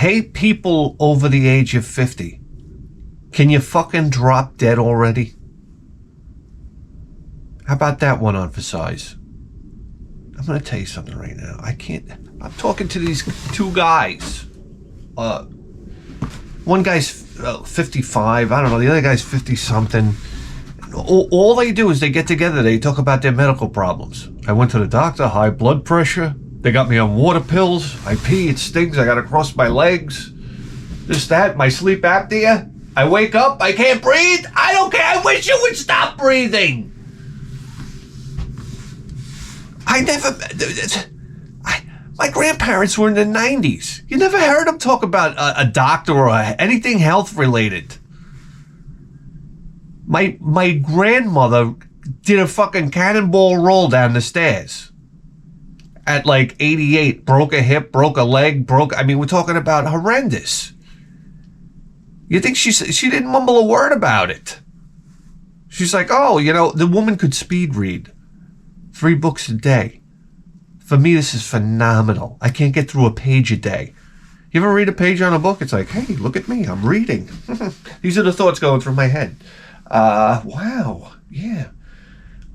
hate people over the age of 50. Can you fucking drop dead already? How about that one on for size? I'm going to tell you something right now. I can't... I'm talking to these two guys. One guy's 55. I don't know. The other guy's 50-something. All they do is they get together. They talk about their medical problems. I went to the doctor. High blood pressure. They got me on water pills. I pee. It stings. I got to cross my legs. This, that. My sleep apnea. I wake up. I can't breathe. I don't care. I wish you would stop breathing. My grandparents were in the 90s. You never heard them talk about a doctor or anything health related. My grandmother did a fucking cannonball roll down the stairs at like 88. Broke a hip, broke a leg, I mean, we're talking about horrendous. You think she didn't mumble a word about it? She's like, oh, you know, the woman could speed read 3 books a day. For me, this is phenomenal. I can't get through a page a day. You ever read a page on a book? It's like, hey, look at me, I'm reading. These are the thoughts going through my head. Wow, yeah.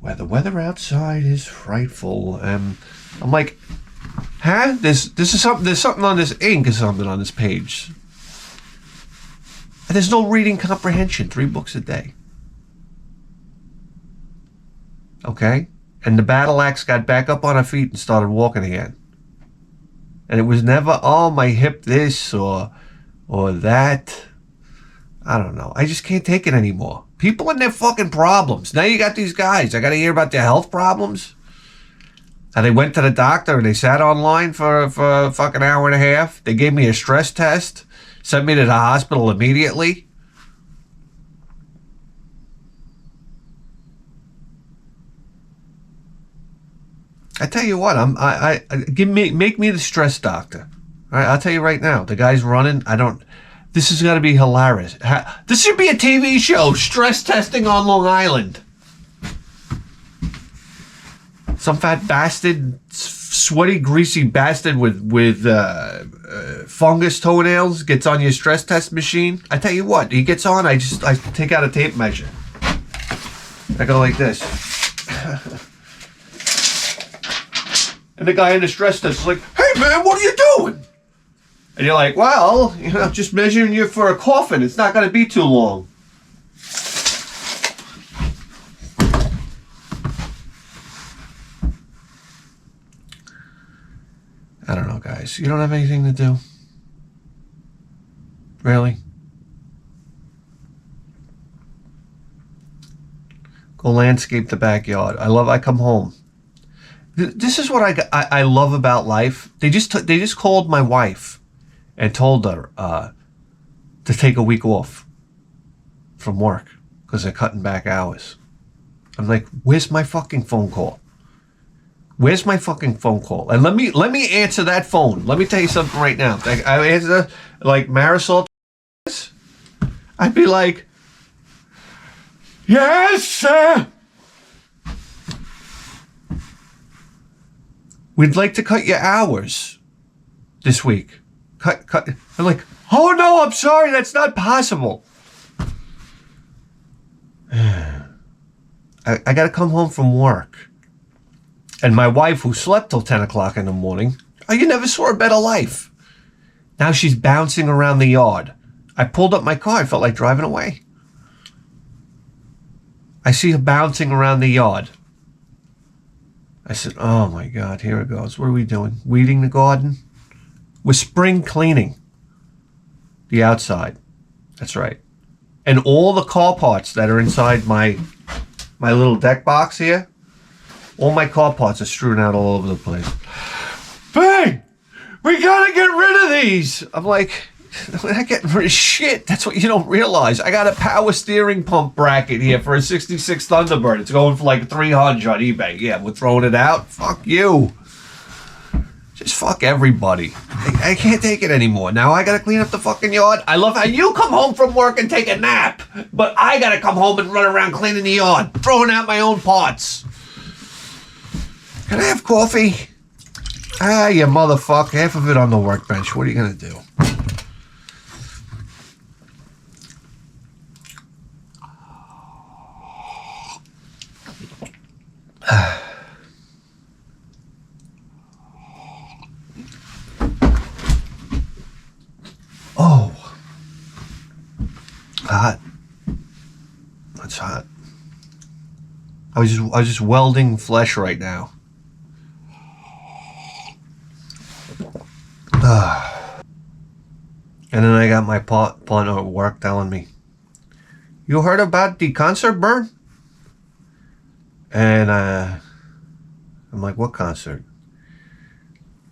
Well, the weather outside is frightful. I'm like, huh? There's something on this ink or something on this page. And there's no reading comprehension. 3 books a day. Okay? And the battle axe got back up on her feet and started walking again. And it was never, oh, my hip this or that. I don't know. I just can't take it anymore. People and their fucking problems. Now you got these guys. I got to hear about their health problems. And they went to the doctor and they sat online for a fucking hour and a half. They gave me a stress test. Sent me to the hospital immediately. I tell you what, make me the stress doctor. All right, I'll tell you right now, the guy's running. This has got to be hilarious. This should be a TV show, stress testing on Long Island. Some fat bastard, sweaty, greasy bastard with fungus toenails gets on your stress test machine. I tell you what, he gets on. I take out a tape measure. I go like this. And the guy in the stress test is like, hey man, what are you doing? And you're like, well, you know, just measuring you for a coffin. It's not going to be too long. I don't know, guys. You don't have anything to do? Really? Go landscape the backyard. I come home. This is what I love about life. They just called my wife and told her to take a week off from work because they're cutting back hours. I'm like, where's my fucking phone call? Where's my fucking phone call? And let me answer that phone. Let me tell you something right now. I answer like Marisol. I'd be like, yes, sir. We'd like to cut your hours this week. Cut. I'm like, oh no, I'm sorry, that's not possible. I got to come home from work. And my wife, who slept till 10 o'clock in the morning, oh, you never saw a better life. Now she's bouncing around the yard. I pulled up my car. I felt like driving away. I see her bouncing around the yard. I said, oh my God, here it goes. What are we doing? Weeding the garden? We're spring cleaning the outside. That's right. And all the car parts that are inside my little deck box here, all my car parts are strewn out all over the place. Bang! We gotta get rid of these! I'm like, we're not getting rid of shit. That's what you don't realize. I got a power steering pump bracket here for a 66 Thunderbird. It's going for like $300 on eBay. Yeah, we're throwing it out. Fuck you. Just fuck everybody. I can't take it anymore. Now I gotta clean up the fucking yard. I love how you come home from work and take a nap, but I gotta come home and run around cleaning the yard, throwing out my own parts. Can I have coffee? Ah, you motherfucker. Half of it on the workbench. What are you gonna do? Oh, hot. That's hot. I was just welding flesh right now. And then I got my partner at work telling me, "You heard about the concert burn?" And I'm like, "What concert?"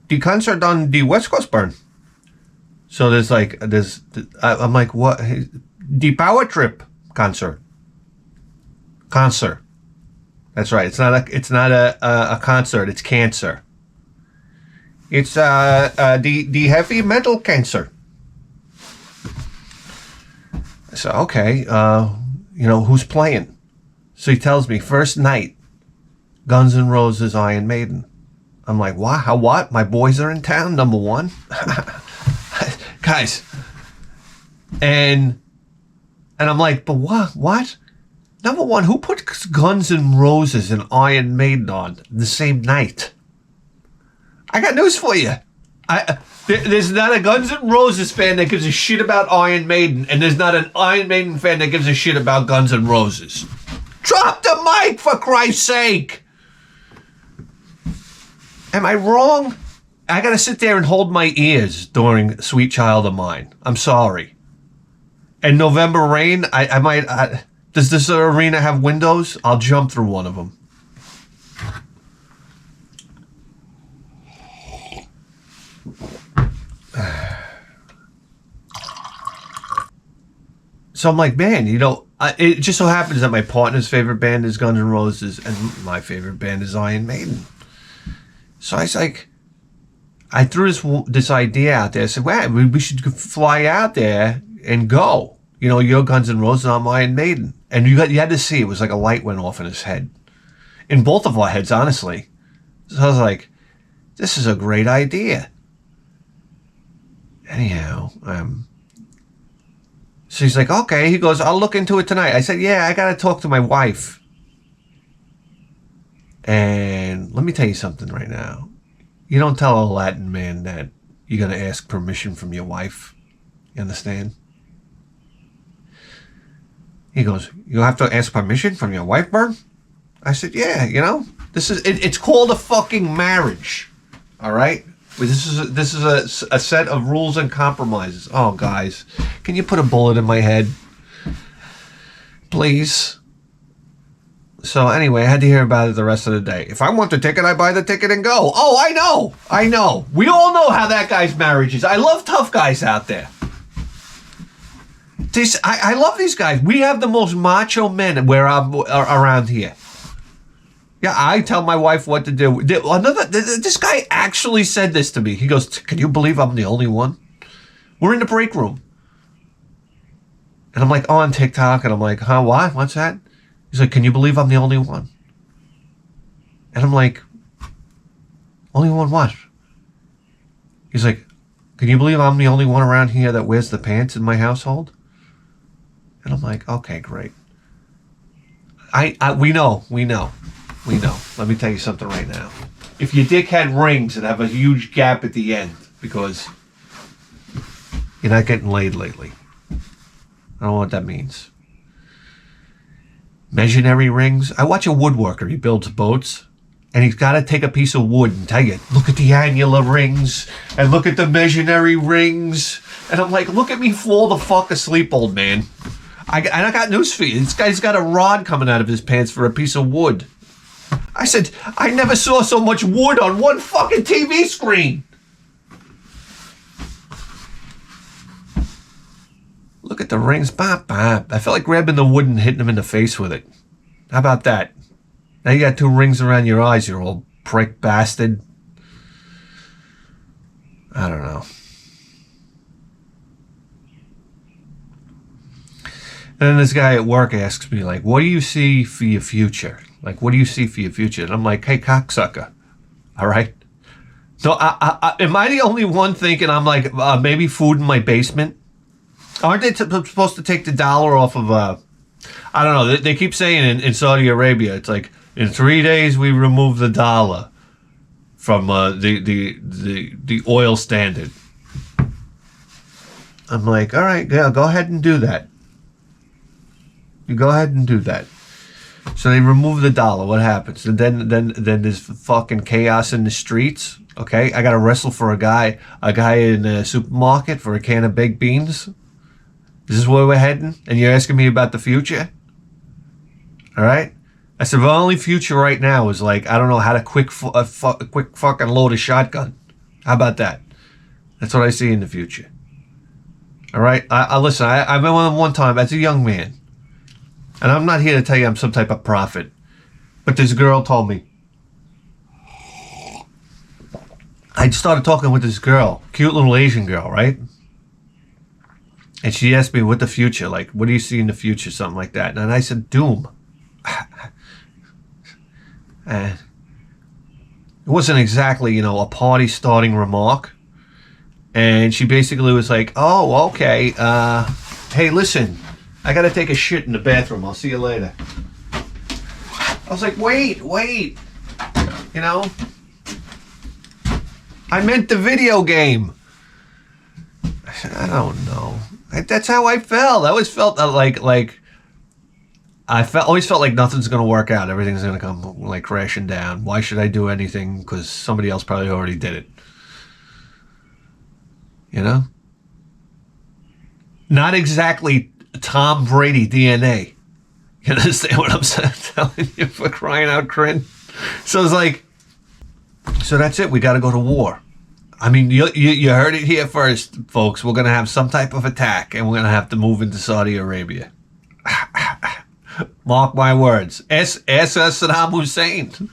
"The concert on the West Coast burn." So I'm like, "What? The Power Trip concert." Concert. That's right. It's not a concert. It's cancer. It's the heavy metal cancer. So okay, who's playing? So he tells me first night, Guns N' Roses, Iron Maiden. I'm like, what? How what? My boys are in town. Number one, guys. And I'm like, but what? What? Number one, who put Guns N' Roses and Iron Maiden on the same night? I got news for you. There's not a Guns N' Roses fan that gives a shit about Iron Maiden, and there's not an Iron Maiden fan that gives a shit about Guns N' Roses. Drop the mic, for Christ's sake! Am I wrong? I gotta sit there and hold my ears during Sweet Child of Mine. I'm sorry. And November Rain, I might... does this arena have windows? I'll jump through one of them. So I'm like, man, it just so happens that my partner's favorite band is Guns N' Roses and my favorite band is Iron Maiden. So I was like, I threw this idea out there. I said, well, we should fly out there and go. You're Guns N' Roses, I'm Iron Maiden. And you had to see, it was like a light went off in his head. In both of our heads, honestly. So I was like, this is a great idea. Anyhow, so he's like, okay. He goes, I'll look into it tonight. I said, yeah, I got to talk to my wife. And let me tell you something right now. You don't tell a Latin man that you're going to ask permission from your wife. You understand? He goes, you have to ask permission from your wife, Bern? I said, yeah, it's called a fucking marriage. All right? This is a set of rules and compromises. Oh, guys, can you put a bullet in my head? Please? So anyway, I had to hear about it the rest of the day. If I want the ticket, I buy the ticket and go. Oh, I know. We all know how that guy's marriage is. I love tough guys out there. I love these guys. We have the most macho men around here. Yeah, I tell my wife what to do. This guy actually said this to me. He goes, can you believe I'm the only one? We're in the break room. And I'm like, on TikTok. And I'm like, huh, what? What's that? He's like, can you believe I'm the only one? And I'm like, only one what? He's like, can you believe I'm the only one around here that wears the pants in my household? And I'm like, okay, great. We know. Let me tell you something right now. If your dick had rings, it'd have a huge gap at the end because you're not getting laid lately. I don't know what that means. Imaginary rings. I watch a woodworker. He builds boats. And he's got to take a piece of wood and tell you, look at the annular rings and look at the imaginary rings. And I'm like, look at me fall the fuck asleep, old man. I got news for you. This guy's got a rod coming out of his pants for a piece of wood. I said, I never saw so much wood on one fucking TV screen. Look at the rings. Bop, bop. I felt like grabbing the wood and hitting him in the face with it. How about that? Now you got 2 rings around your eyes, you old prick bastard. I don't know. And then this guy at work asks me, like, what do you see for your future? Like, what do you see for your future? And I'm like, hey, cocksucker. All right? So am I the only one thinking I'm like, maybe food in my basement? Aren't they supposed to take the dollar off of, I don't know. They keep saying in Saudi Arabia, it's like, In 3 days, we remove the dollar from the oil standard. I'm like, all right, yeah, go ahead and do that. You go ahead and do that. So they remove the dollar. What happens? And then there's fucking chaos in the streets. Okay, I got to wrestle for a guy in a supermarket for a can of baked beans. Is this where we're heading? And you're asking me about the future? All right. I said, the only future right now is like, I don't know how to quick fucking load a shotgun. How about that? That's what I see in the future. All right. I listen. I remember one time as a young man, and I'm not here to tell you I'm some type of prophet, but this girl told me. I started talking with this girl, cute little Asian girl, right? And she asked me what the future, like, what do you see in the future, something like that. And I said, doom. And it wasn't exactly, a party starting remark. And she basically was like, oh, okay. Hey, listen, I got to take a shit in the bathroom. I'll see you later. I was like, wait. I meant the video game. I said, I don't know. That's how I felt. I always felt always felt like nothing's going to work out. Everything's going to come like crashing down. Why should I do anything? Because somebody else probably already did it. Not exactly Tom Brady DNA. You understand what I'm telling you, for crying out crin? So it's like, so that's it. We got to go to war. I mean, you heard it here first, folks. We're going to have some type of attack, and we're going to have to move into Saudi Arabia. Mark my words. Ask Saddam Hussein.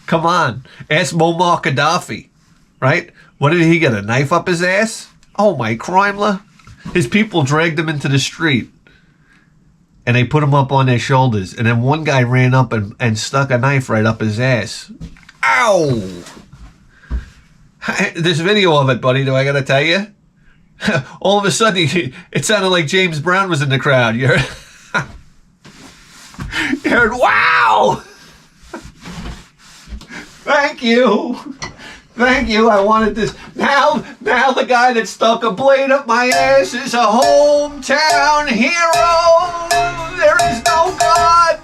Come on. Ask Muammar Gaddafi. Right? What did he get? A knife up his ass? Oh, my crimeler. His people dragged him into the street, and they put him up on their shoulders. And then one guy ran up and stuck a knife right up his ass. Ow! There's video of it, buddy. Do I got to tell you? All of a sudden, it sounded like James Brown was in the crowd. You heard? You heard, wow! Thank you. I wanted this. Now the guy that stuck a blade up my ass is a hometown hero. There is no God.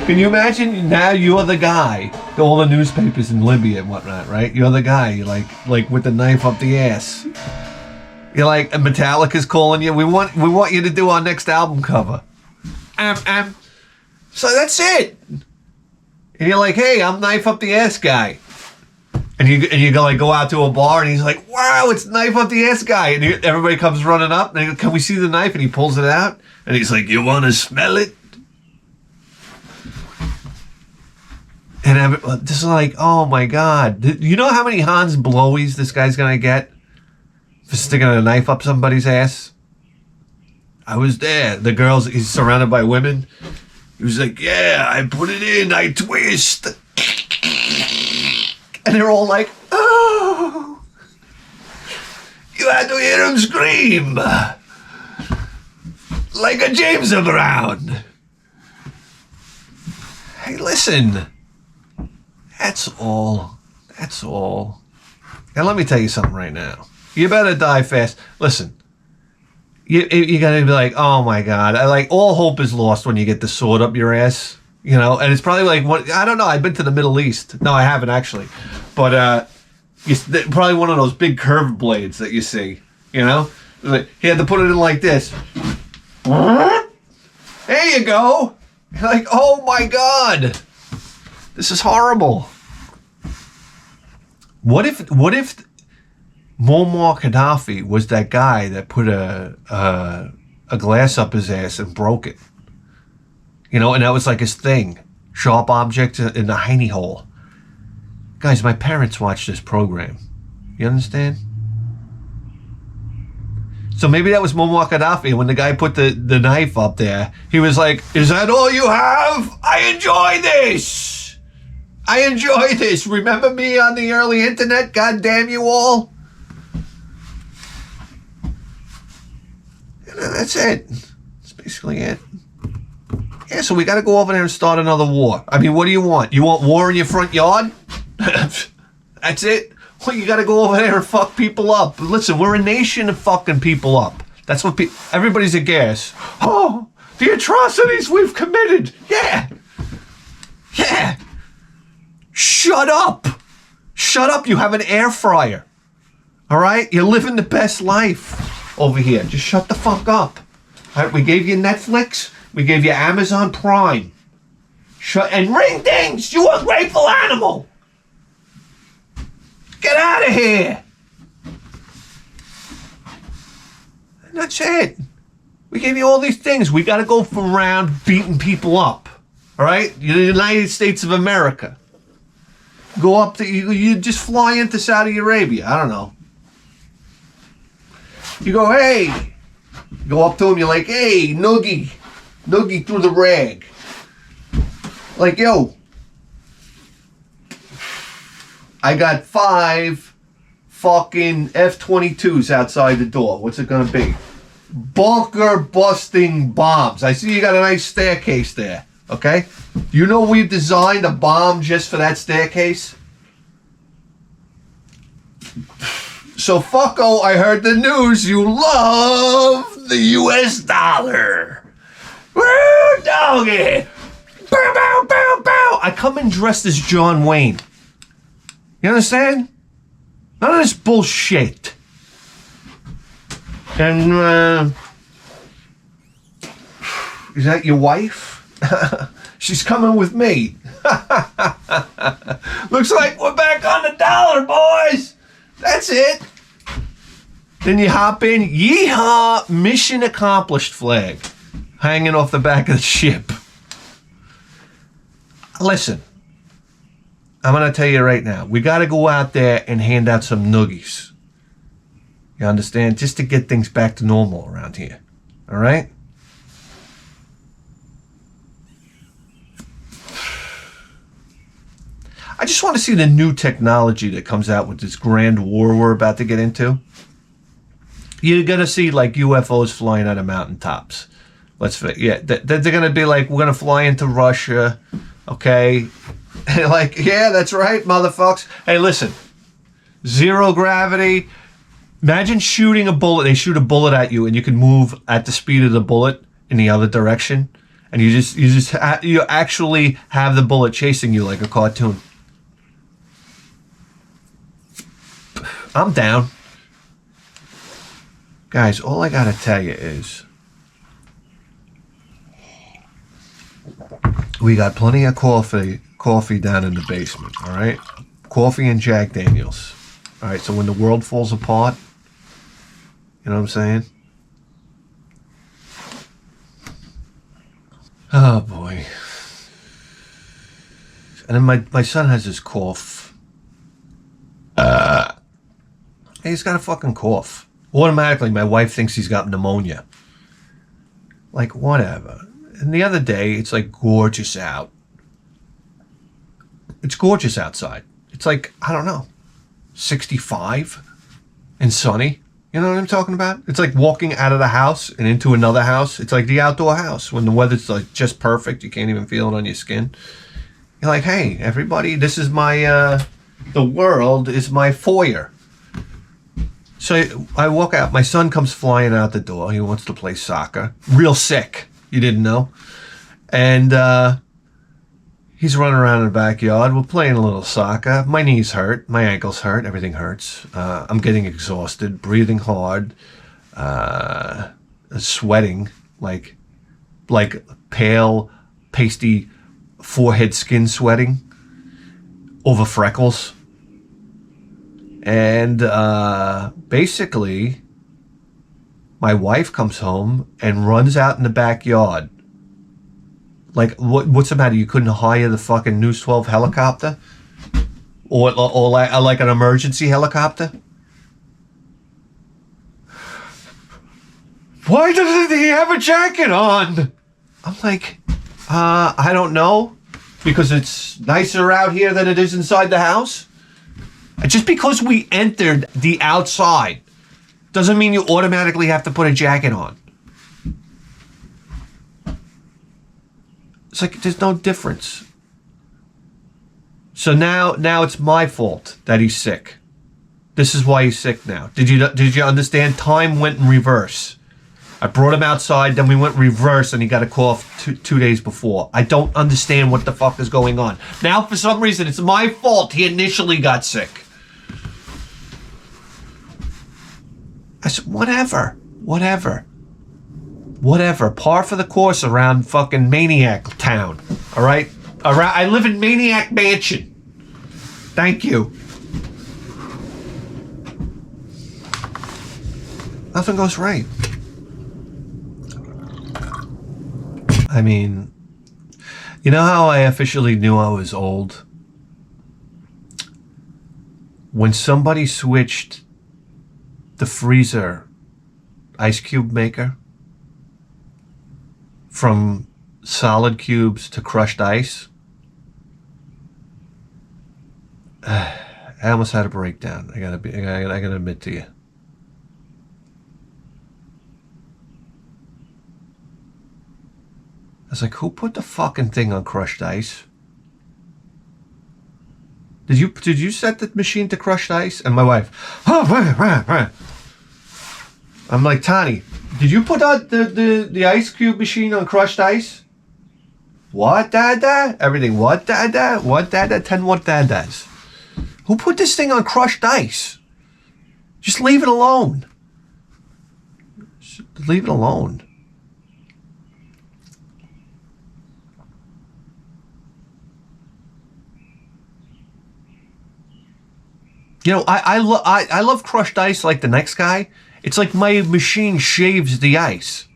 Can you imagine? Now you're the guy. All the newspapers in Libya and whatnot, right? You're the guy. You're like with the knife up the ass. You're like, Metallica's calling you. We want you to do our next album cover. So that's it. And you're like, hey, I'm knife up the ass guy. And you go out to a bar, and he's like, wow, it's knife up the ass guy. And everybody comes running up, and they go, can we see the knife? And he pulls it out, and he's like, you want to smell it? And this is like, oh my God. You know how many Hans Blowies this guy's going to get for sticking a knife up somebody's ass? I was there. He's surrounded by women. He was like, yeah, I put it in, I twist. And they're all like, oh. You had to hear him scream. Like a James Brown. Hey, listen. That's all. And let me tell you something right now. You better die fast. Listen, you gotta be like, oh my God. All hope is lost when you get the sword up your ass. And it's probably like, what? I don't know. I've been to the Middle East. No, I haven't actually. But probably one of those big curved blades that you see. Like, he had to put it in like this. There you go. You're like, oh my God. This is horrible. What if Muammar Gaddafi was that guy that put a glass up his ass and broke it? And that was like his thing. Sharp objects in the hiney hole. Guys, my parents watched this program. You understand? So maybe that was Muammar Gaddafi, and when the guy put the knife up there, he was like, is that all you have? I enjoy this. Remember me on the early internet? God damn you all. And that's it. That's basically it. Yeah, so we got to go over there and start another war. I mean, what do you want? You want war in your front yard? That's it? Well, you got to go over there and fuck people up. Listen, we're a nation of fucking people up. That's what everybody's aghast. Oh, the atrocities we've committed. Yeah. Yeah. Shut up. Shut up. You have an air fryer. All right? You're living the best life over here. Just shut the fuck up. All right? We gave you Netflix. We gave you Amazon Prime. And ring dings, you ungrateful animal. Get out of here. And that's it. We gave you all these things. We got to go around beating people up. All right? You're the United States of America. Go up to, you just fly into Saudi Arabia. I don't know. You go, hey. You go up to him, you're like, hey, Noogie. Noogie through the rag. Like, yo, I got 5 fucking F-22s outside the door. What's it gonna be? Bunker busting bombs. I see you got a nice staircase there, okay? You know we designed a bomb just for that staircase? So, fucko, I heard the news. You love the US dollar. Woo, doggy! Bow, bow, bow, bow! I come in dressed as John Wayne. You understand? None of this bullshit. And, is that your wife? She's coming with me. Looks like we're back on the dollar, boys! That's it. Then you hop in, yeehaw, mission accomplished flag. Hanging off the back of the ship. Listen, I'm going to tell you right now, we got to go out there and hand out some noogies. You understand? Just to get things back to normal around here. All right? I just want to see the new technology that comes out with this grand war we're about to get into. You're going to see like UFOs flying out of mountaintops. They're going to be like, we're going to fly into Russia, okay? Like, yeah, that's right, motherfuckers. Hey, listen, zero gravity. Imagine shooting a bullet. They shoot a bullet at you, and you can move at the speed of the bullet in the other direction, and you actually have the bullet chasing you like a cartoon. I'm down, guys. All I gotta tell you is, we got plenty of coffee down in the basement, all right? Coffee and Jack Daniels. All right, so when the world falls apart, you know what I'm saying? Oh, boy. And then my son has this cough. He's got a fucking cough. Automatically, my wife thinks he's got pneumonia. Like, whatever. And the other day, it's like gorgeous out. It's gorgeous outside. It's like, I don't know, 65 and sunny. You know what I'm talking about? It's like walking out of the house and into another house. It's like the outdoor house when the weather's like just perfect. You can't even feel it on your skin. You're like, hey, everybody, this is my, the world is my foyer. So I walk out. My son comes flying out the door. He wants to play soccer. Real sick. You didn't know. And he's running around in the backyard. We're playing a little soccer. My knees hurt. My ankles hurt. Everything hurts. I'm getting exhausted, breathing hard, sweating, like pale, pasty forehead skin sweating over freckles. And basically, my wife comes home and runs out in the backyard. Like, what's the matter? You couldn't hire the fucking News 12 helicopter? Or like an emergency helicopter? Why doesn't he have a jacket on? I'm like, I don't know. Because it's nicer out here than it is inside the house? Just because we entered the outside doesn't mean you automatically have to put a jacket on. It's like there's no difference. So now it's my fault that he's sick. This is why he's sick now. Did you understand? Time went in reverse. I brought him outside, then we went reverse, and he got a cough two days before. I don't understand what the fuck is going on. Now, for some reason, it's my fault he initially got sick. I said, whatever. Par for the course around fucking Maniac Town. All right? I live in Maniac Mansion. Thank you. Nothing goes right. I mean, you know how I officially knew I was old? When somebody switched the freezer ice cube maker from solid cubes to crushed ice, I almost had a breakdown. I gotta admit to you. I was like, who put the fucking thing on crushed ice? Did you set the machine to crushed ice? And my wife, I'm like, Tani, did you put out the ice cube machine on crushed ice? What, Dada? Everything, what, Dada? What, Dada? 10 what, Dadas? Who put this thing on crushed ice? Just leave it alone. Just leave it alone. You know, I love crushed ice like the next guy. It's like my machine shaves the ice.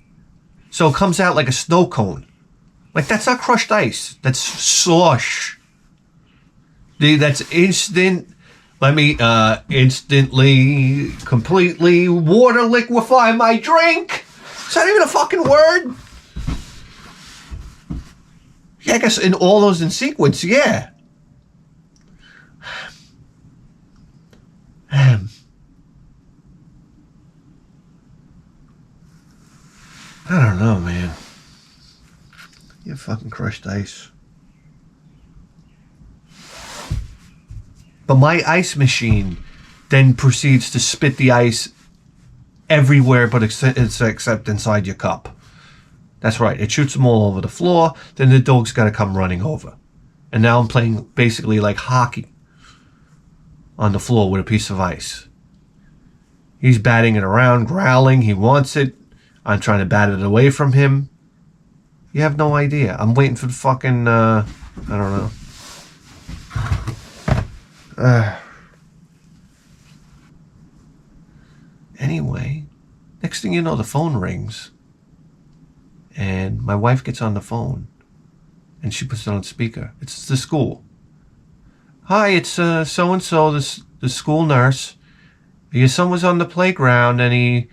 So it comes out like a snow cone. Like, that's not crushed ice. That's slush. That's instant. Let me instantly, completely water liquefy my drink. Is that even a fucking word? Yeah, I guess in all those in sequence, yeah. I don't know, man. You fucking crushed ice. But my ice machine then proceeds to spit the ice everywhere but except inside your cup. That's right. It shoots them all over the floor. Then the dog's got to come running over. And now I'm playing basically like hockey on the floor with a piece of ice. He's batting it around, growling. He wants it. I'm trying to bat it away from him. You have no idea. I'm waiting for the fucking, I don't know. Anyway, next thing you know, the phone rings. And my wife gets on the phone. And she puts it on speaker. It's the school. Hi, it's so-and-so, the school nurse. Your son was on the playground and he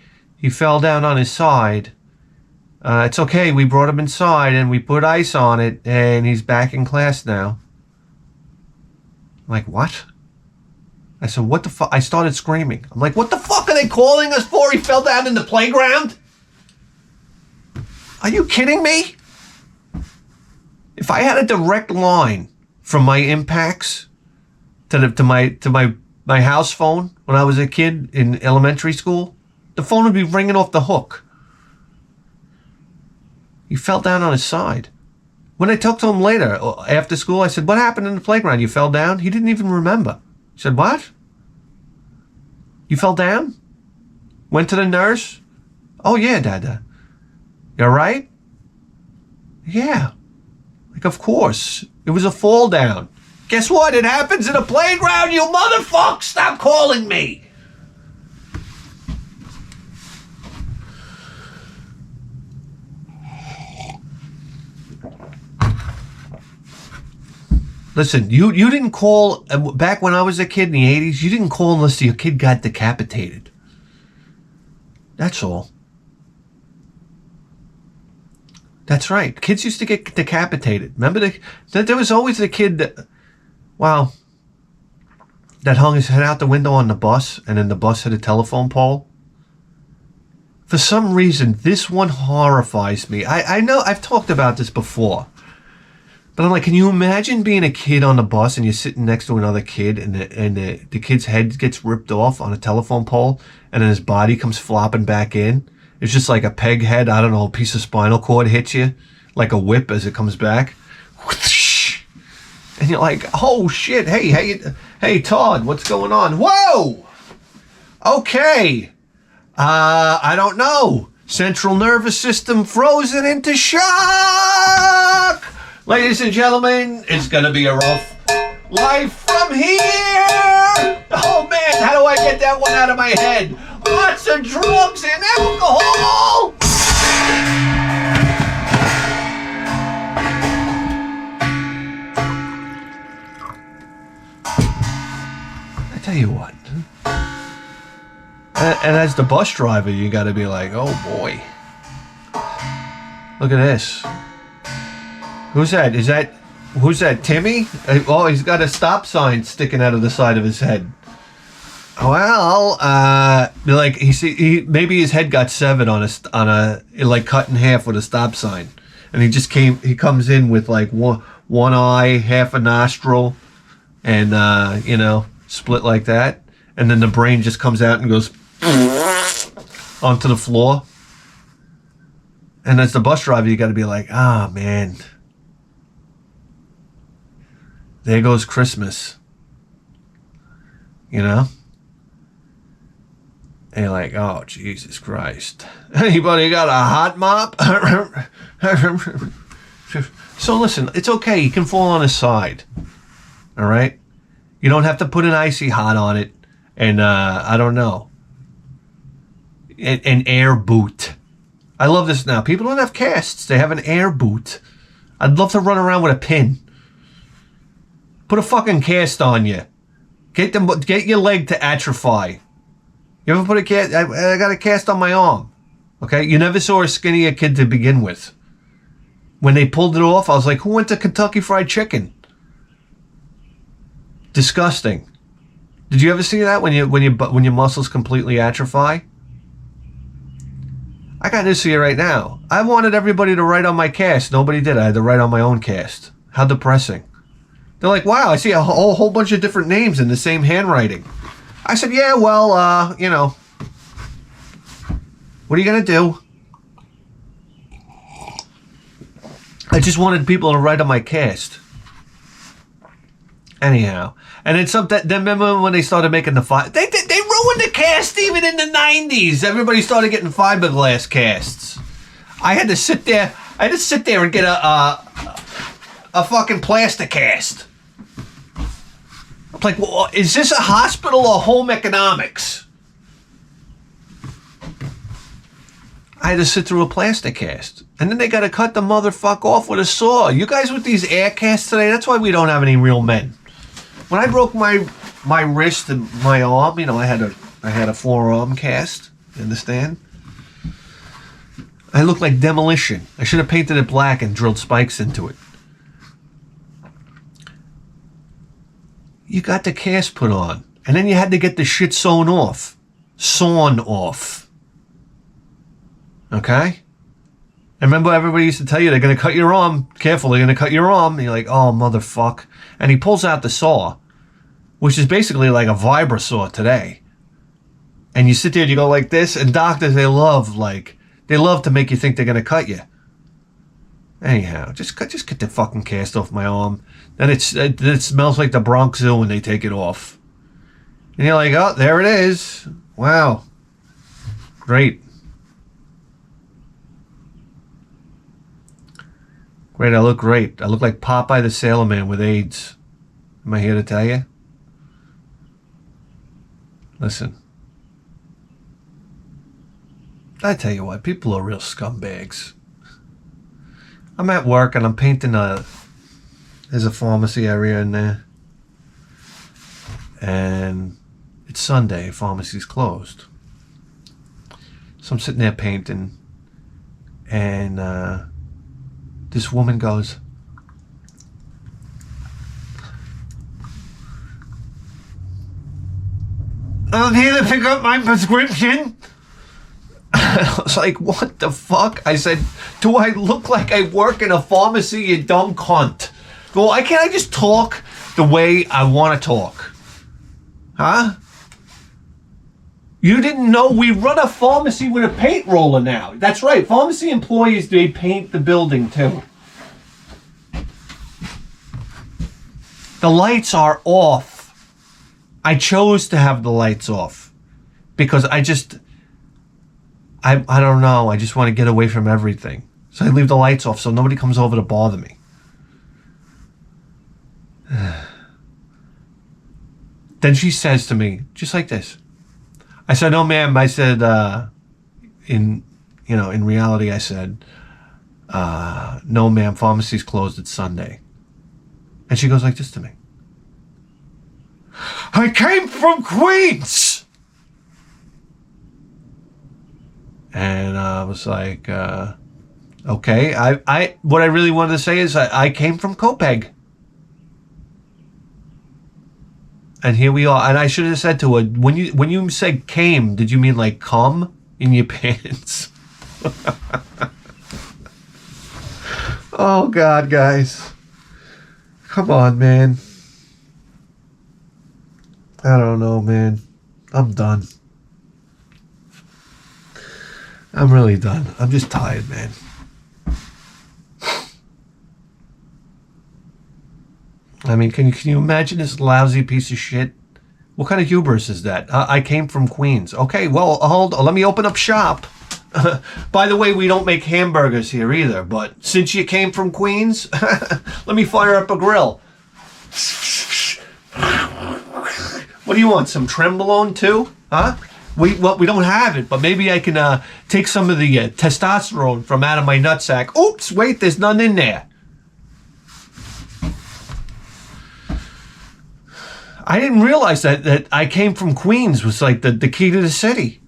fell down on his side. It's okay, we brought him inside and we put ice on it and he's back in class now. I'm like, what? I said, what the fuck? I started screaming. I'm like, what the fuck are they calling us for? He fell down in the playground? Are you kidding me? If I had a direct line from my impacts to my house phone when I was a kid in elementary school, the phone would be ringing off the hook. He fell down on his side. When I talked to him later, after school, I said, what happened in the playground? You fell down? He didn't even remember. He said, what? You fell down? Went to the nurse? Oh, yeah, Dada. You all right? Yeah. Like, of course. It was a fall down. Guess what? It happens in a playground, you motherfucker! Stop calling me! Listen, you didn't call, back when I was a kid in the 80s, you didn't call unless your kid got decapitated. That's all. That's right. Kids used to get decapitated. Remember, there was always the kid that, wow, that hung his head out the window on the bus, and then the bus hit a telephone pole. For some reason, this one horrifies me. I know I've talked about this before. But I'm like, can you imagine being a kid on the bus and you're sitting next to another kid and the kid's head gets ripped off on a telephone pole and then his body comes flopping back in? It's just like a peg head, I don't know, a piece of spinal cord hits you like a whip as it comes back. And you're like, oh shit, hey Todd, what's going on? Whoa! Okay. I don't know. Central nervous system frozen into shock! Ladies and gentlemen, it's gonna be a rough life from here! Oh man, how do I get that one out of my head? Lots of drugs and alcohol! I tell you what. And as the bus driver, you gotta be like, oh boy. Look at this. Who's that? Who's that, Timmy? Oh, he's got a stop sign sticking out of the side of his head. Well, like maybe his head got severed on a like cut in half with a stop sign, and he comes in with like one eye, half a nostril, and split like that, and then the brain just comes out and goes onto the floor. And as the bus driver, you got to be like, ah, man. There goes Christmas. You know? And you're like, oh, Jesus Christ. Anybody got a hot mop? So listen, it's okay. You can fall on his side. All right? You don't have to put an icy hot on it. And, I don't know. An air boot. I love this now. People don't have casts. They have an air boot. I'd love to run around with a pin. Put a fucking cast on you. Get your leg to atrophy. You ever put a cast? I got a cast on my arm. Okay? You never saw a skinnier kid to begin with. When they pulled it off, I was like, who went to Kentucky Fried Chicken? Disgusting. Did you ever see that when your muscles completely atrophy? I got news for you right now. I wanted everybody to write on my cast. Nobody did. I had to write on my own cast. How depressing. They're like, wow, I see a whole bunch of different names in the same handwriting. I said, yeah, well, what are you going to do? I just wanted people to write on my cast. Anyhow. And then remember when they started making the they ruined the cast even in the 90s. Everybody started getting fiberglass casts. I had to sit there and get a fucking plastic cast. I'm like, well, is this a hospital or home economics? I had to sit through a plastic cast. And then they got to cut the motherfucker off with a saw. You guys with these air casts today, that's why we don't have any real men. When I broke my wrist and my arm, I had a forearm cast. You understand? I looked like demolition. I should have painted it black and drilled spikes into it. You got the cast put on, and then you had to get the shit sawn off. Okay? And remember, everybody used to tell you they're going to cut your arm. Careful, they're going to cut your arm. And you're like, oh, motherfuck. And he pulls out the saw, which is basically like a vibra saw today. And you sit there and you go like this. And doctors, they love to make you think they're going to cut you. Anyhow, just get the fucking cast off my arm. Then it smells like the Bronx Zoo when they take it off. And you're like, oh, there it is. Wow. Great. Great, I look great. I look like Popeye the Sailor Man with AIDS. Am I here to tell you? Listen. I tell you what, people are real scumbags. I'm at work and I'm painting there's a pharmacy area in there. And it's Sunday, pharmacy's closed. So I'm sitting there painting and this woman goes, I'm here to pick up my prescription. I was like, what the fuck? I said, do I look like I work in a pharmacy, you dumb cunt? school? Can't I just talk the way I want to talk? Huh? You didn't know we run a pharmacy with a paint roller now. That's right. Pharmacy employees, they paint the building too. The lights are off. I chose to have the lights off because I don't know. I just want to get away from everything. So I leave the lights off so nobody comes over to bother me. Then she says to me, just like this. I said, no, ma'am. I said, in reality, I said, no, ma'am, pharmacy's closed. It's Sunday. And she goes like this to me. I came from Queens. And I was like, okay. What I really wanted to say is I came from Copeg. And here we are. And I should have said to her, when you said came, did you mean like come in your pants? Oh, God, guys. Come on, man. I don't know, man. I'm done. I'm really done. I'm just tired, man. I mean, can you imagine this lousy piece of shit? What kind of hubris is that? I came from Queens. Okay, well, let me open up shop. By the way, we don't make hamburgers here either, but since you came from Queens, let me fire up a grill. What do you want, some Trenbolone too? Huh? We don't have it, but maybe I can take some of the testosterone from out of my nutsack. Oops, wait, there's none in there. I didn't realize that I came from Queens was like the key to the city.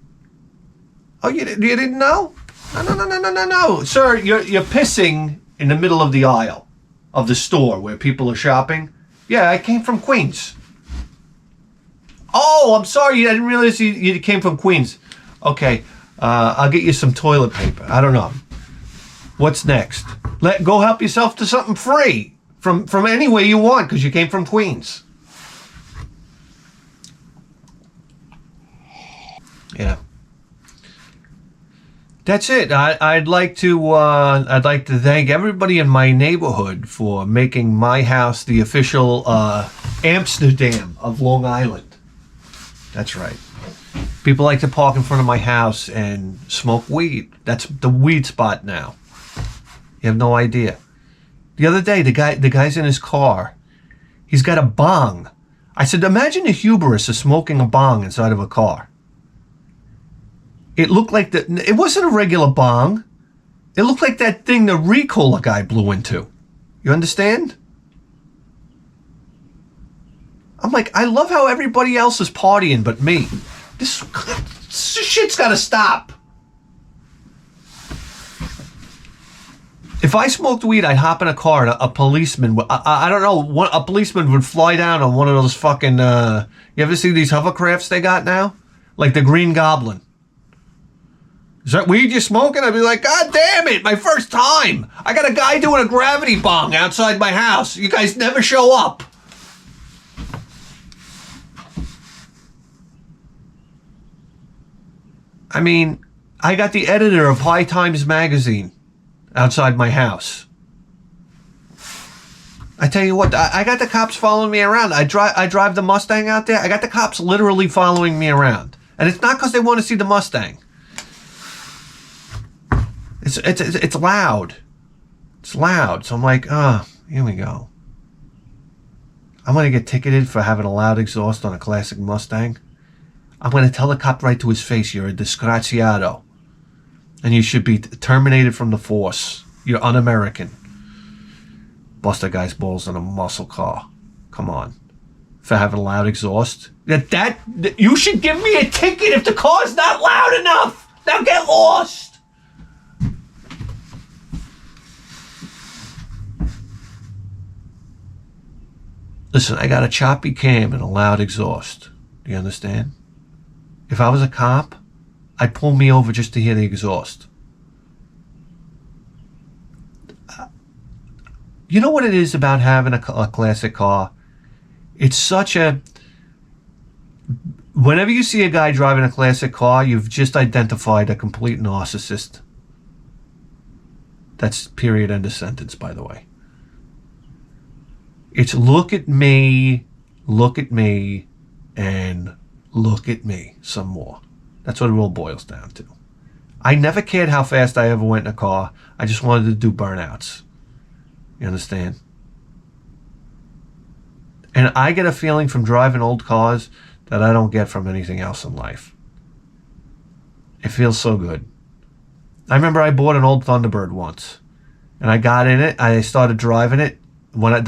Oh, you didn't know? No. Sir, you're pissing in the middle of the aisle of the store where people are shopping. Yeah, I came from Queens. Oh, I'm sorry. I didn't realize you came from Queens. Okay, I'll get you some toilet paper. I don't know. What's next? Go help yourself to something free from any way you want because you came from Queens. Yeah. That's it. I'd like to thank everybody in my neighborhood for making my house the official Amsterdam of Long Island. That's right. People like to park in front of my house and smoke weed. That's the weed spot now. You have no idea. The other day, the guy's in his car. He's got a bong. I said, imagine the hubris of smoking a bong inside of a car. It looked like it wasn't a regular bong. It looked like that thing the Ricola guy blew into. You understand? I'm like, I love how everybody else is partying but me. This shit's got to stop. If I smoked weed, I'd hop in a car and a policeman, I don't know, a policeman would fly down on one of those fucking, you ever see these hovercrafts they got now? Like the Green Goblin. Is that weed you smoking? I'd be like, God damn it, my first time. I got a guy doing a gravity bong outside my house. You guys never show up. I mean, I got the editor of High Times magazine outside my house. I tell you what, I got the cops following me around. I drive the Mustang out there. I got the cops literally following me around. And it's not because they want to see the Mustang. It's loud. It's loud. So I'm like, here we go. I'm going to get ticketed for having a loud exhaust on a classic Mustang. I'm going to tell the cop right to his face, you're a disgraziato. And you should be terminated from the force. You're un-American. Bust a guy's balls in a muscle car. Come on. For having a loud exhaust. You should give me a ticket if the car's not loud enough. Now get lost. Listen, I got a choppy cam and a loud exhaust. Do you understand? If I was a cop, I'd pull me over just to hear the exhaust. You know what it is about having a classic car? It's such a... Whenever you see a guy driving a classic car, you've just identified a complete narcissist. That's period, end of sentence, by the way. It's look at me, and look at me some more. That's what it all boils down to. I never cared how fast I ever went in a car. I just wanted to do burnouts. You understand? And I get a feeling from driving old cars that I don't get from anything else in life. It feels so good. I remember I bought an old Thunderbird once, and I got in it. I started driving it. When I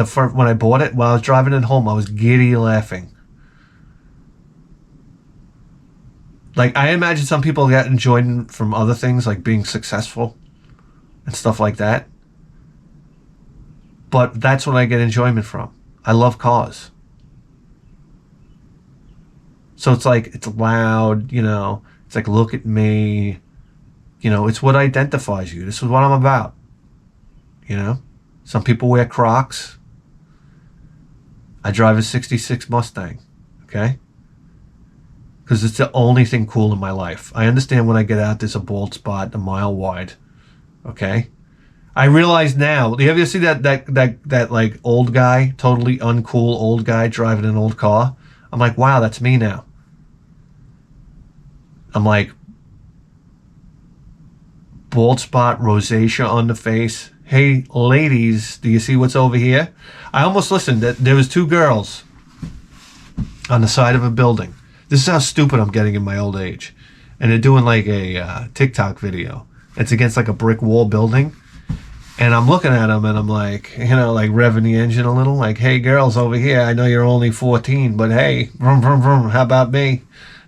bought it, while I was driving it home, I was giddy laughing. Like, I imagine some people get enjoyment from other things, like being successful and stuff like that. But that's what I get enjoyment from. I love cars. So it's like, it's loud, you know. It's like, look at me. You know, it's what identifies you. This is what I'm about. You know? Some people wear Crocs. I drive a 66 Mustang. Okay? Because it's the only thing cool in my life. I understand when I get out, there's a bald spot a mile wide. Okay? I realize now, do you ever see that like old guy, totally uncool old guy driving an old car? I'm like, wow, that's me now. I'm like, bald spot, rosacea on the face. Hey, ladies, do you see what's over here? I almost listened. There was two girls on the side of a building. This is how stupid I'm getting in my old age. And they're doing like a Tik Tok video. It's against like a brick wall building. And I'm looking at them and I'm like, you know, like revving the engine a little. Like, hey, girls over here, I know you're only 14, but hey, vroom, vroom, vroom, how about me?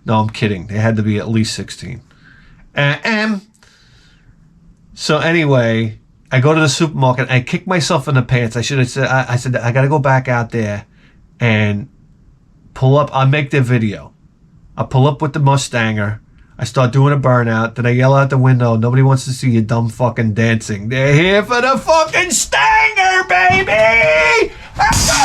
No, I'm kidding. They had to be at least 16. So anyway, I go to the supermarket. I kick myself in the pants. I should have said, I said, I got to go back out there and pull up. I'll make their video. I pull up with the Mustanger. I start doing a burnout. Then I yell out the window, nobody wants to see you dumb fucking dancing. They're here for the fucking Stanger, baby! Let's go!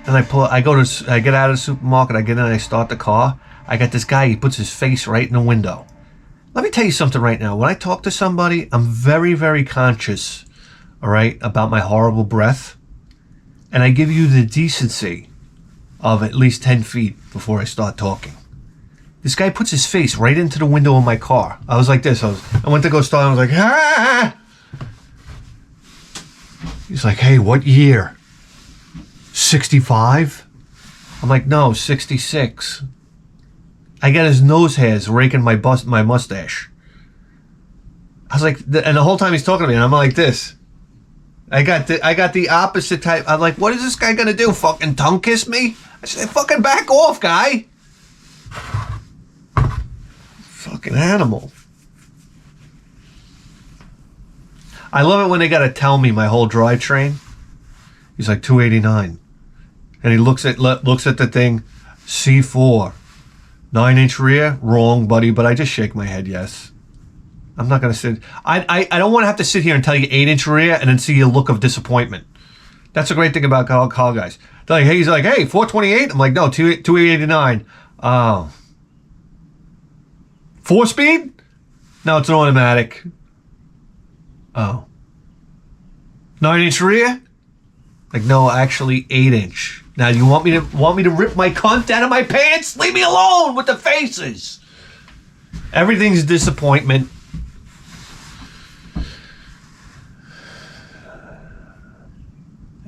Then I get out of the supermarket, I get in, I start the car. I got this guy, he puts his face right in the window. Let me tell you something right now. When I talk to somebody, I'm very, very conscious, all right, about my horrible breath. And I give you the decency of at least 10 feet before I start talking. This guy puts his face right into the window of my car. I was like this. I went to go start, I was like, ah! He's like, hey, what year? 65? I'm like, no, 66. I got his nose hairs raking my mustache. I was like, and the whole time he's talking to me, and I'm like this. I got the opposite type. I'm like, what is this guy gonna do? Fucking tongue kiss me? I said, fucking back off, guy. Fucking animal. I love it when they gotta tell me my whole drivetrain. He's like 289. And he looks at the thing, C4, 9-inch rear, wrong, buddy. But I just shake my head, yes. I'm not gonna sit. I don't want to have to sit here and tell you 8-inch rear and then see a look of disappointment. That's the great thing about car guys. They're like, hey, he's like, hey, 428. I'm like, no, 289. Oh, 4-speed? No, it's an automatic. Oh, 9-inch rear? Like, no, actually 8-inch. Now, you want me to rip my cunt out of my pants? Leave me alone with the faces. Everything's disappointment.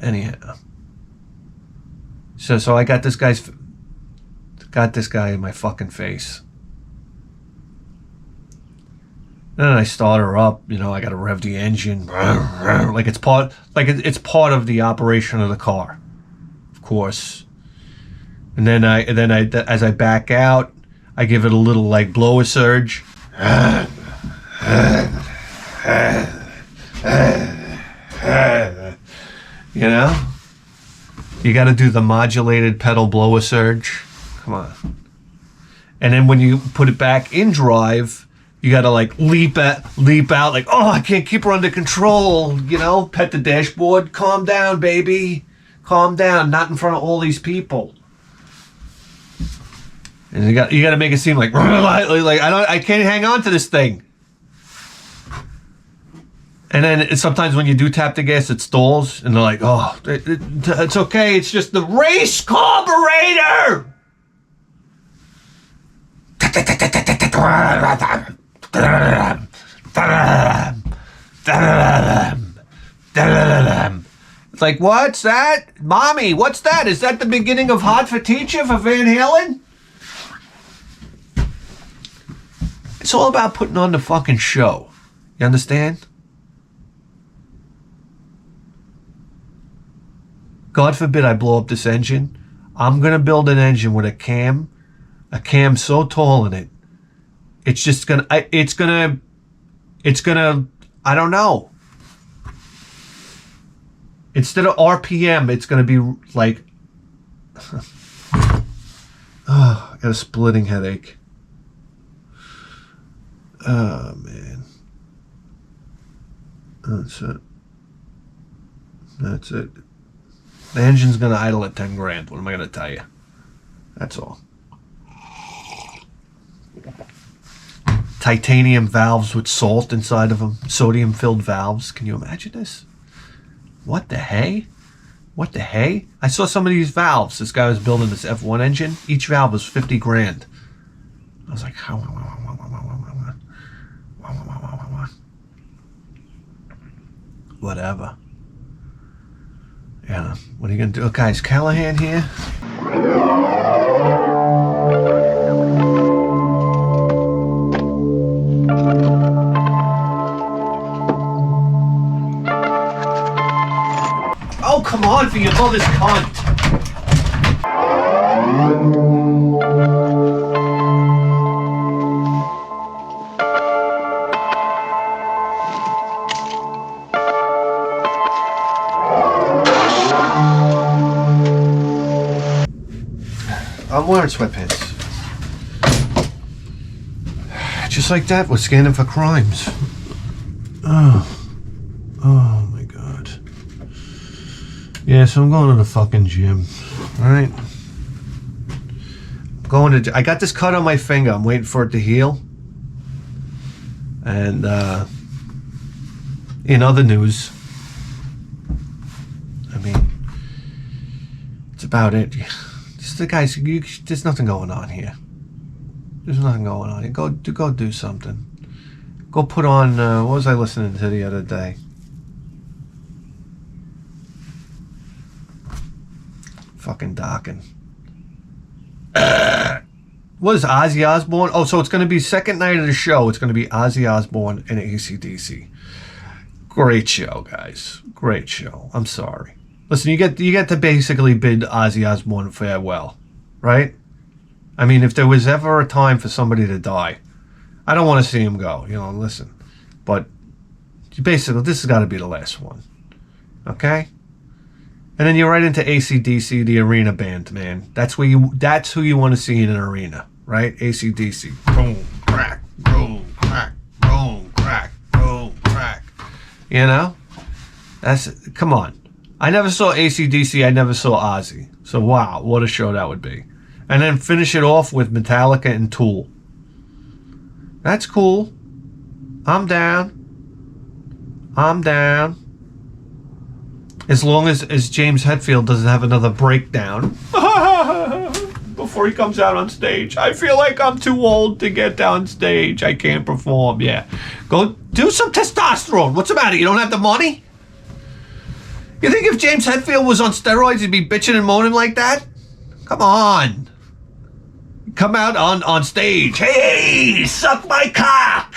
Anyhow. So I got this guy in my fucking face. Then I start her up, you know, I gotta rev the engine. Like it's part of the operation of the car. Of course. And then as I back out, I give it a little like blower surge. You know? You got to do the modulated pedal blower surge. Come on. And then when you put it back in drive, you got to like leap out like, oh, I can't keep her under control. You know, pet the dashboard. Calm down, baby. Calm down. Not in front of all these people. And you got to make it seem like I can't hang on to this thing. And then sometimes when you do tap the gas, it stalls, and they're like, "Oh, it's okay. It's just the race carburetor." It's like, what's that, mommy? What's that? Is that the beginning of Hot for Teacher for Van Halen? It's all about putting on the fucking show. You understand? God forbid I blow up this engine. I'm going to build an engine with a cam so tall in it. It's just going to, I don't know. Instead of RPM, it's going to be like, oh, I got a splitting headache. Oh, man. That's it. That's it. The engine's going to idle at 10 grand. What am I going to tell you? That's all. Titanium valves with salt inside of them. Sodium-filled valves. Can you imagine this? What the hey? What the hey? I saw some of these valves. This guy was building this F1 engine. Each valve was 50 grand. I was like, how? Whatever. Yeah, what are you going to do? Okay, is Callahan here? Oh, come on, for your mother's cunt. I'm wearing sweatpants. Just like that, we're scanning for crimes. Oh my God. Yeah, so I'm going to the fucking gym. Alright? I got this cut on my finger. I'm waiting for it to heal. And, in other news, I mean, it's about it. Guys, there's nothing going on here. There's nothing going on here. Go do something. Go put on, what was I listening to the other day? Fucking Dockin. What is Ozzy Osbourne? Oh, so it's going to be second night of the show. It's going to be Ozzy Osbourne and AC/DC. Great show, guys. Great show. I'm sorry. Listen, you get to basically bid Ozzy Osbourne farewell, right? I mean, if there was ever a time for somebody to die, I don't want to see him go. You know, listen, but basically, this has got to be the last one, okay? And then you're right into AC/DC, the arena band, man. That's who you want to see in an arena, right? AC/DC, boom, crack, boom, crack, boom, crack, boom, crack. You know, come on. I never saw AC/DC. I never saw Ozzy. So, wow, what a show that would be. And then finish it off with Metallica and Tool. That's cool. I'm down. As long as James Hetfield doesn't have another breakdown before he comes out on stage. I feel like I'm too old to get down stage. I can't perform. Yeah. Go do some testosterone. What's the matter? You don't have the money? You think if James Hetfield was on steroids, he'd be bitching and moaning like that? Come on. Come out on stage. Hey, suck my cock.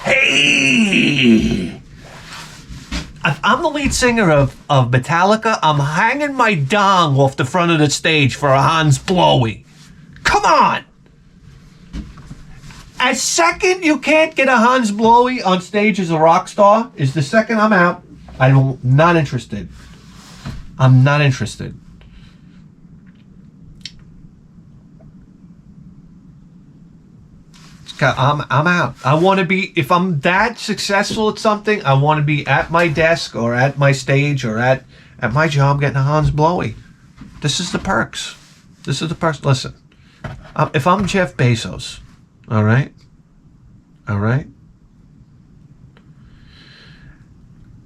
Hey. If I'm the lead singer of Metallica, I'm hanging my dong off the front of the stage for a Hans Blowy. Come on. As second you can't get a Hans Blowy on stage as a rock star is the second I'm out. I'm not interested. I'm not interested. I'm out. I want to be, if I'm that successful at something, I want to be at my desk or at my stage or at my job getting a Hans Blowy. This is the perks. This is the perks. Listen, if I'm Jeff Bezos, all right?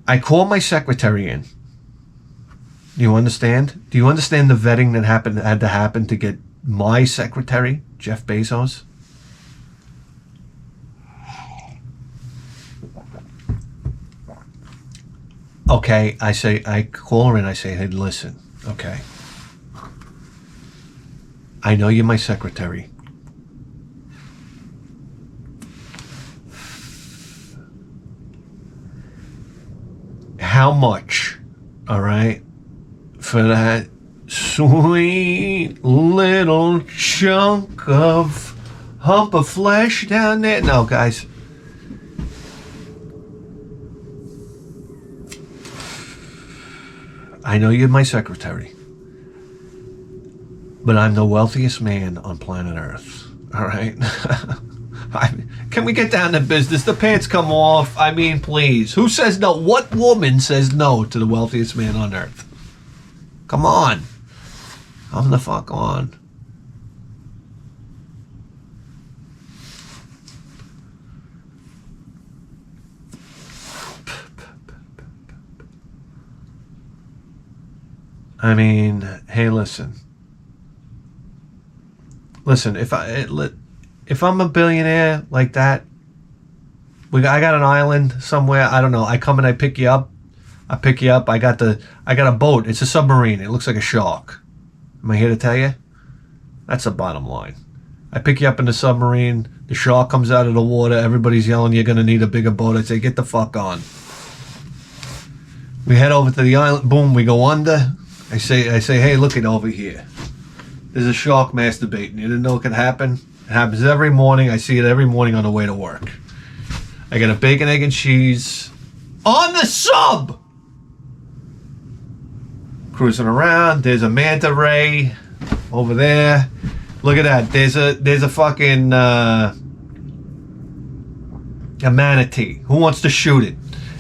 I call my secretary in. Do you understand? Do you understand the vetting that had to happen to get my secretary, Jeff Bezos? Okay, I call her in, I say, hey, listen, okay. I know you're my secretary. How much, all right, for that sweet little chunk of hump of flesh down there? No, guys. I know you're my secretary, but I'm the wealthiest man on planet Earth, all right? Can we get down to business? The pants come off. I mean, please. Who says no? What woman says no to the wealthiest man on Earth? Come on. Come the fuck on. I mean, hey, listen. Listen, if I'm a billionaire like that, I got an island somewhere. I don't know. I come and I pick you up. I pick you up. I got a boat. It's a submarine. It looks like a shark. Am I here to tell you? That's the bottom line. I pick you up in the submarine. The shark comes out of the water. Everybody's yelling, you're going to need a bigger boat. I say, get the fuck on. We head over to the island. Boom, we go under. I say, hey, look it over here. There's a shark masturbating. You didn't know it could happen? It happens every morning. I see it every morning on the way to work. I get a bacon, egg, and cheese on the sub. Cruising around. There's a manta ray over there. Look at that. There's a fucking a manatee. Who wants to shoot it?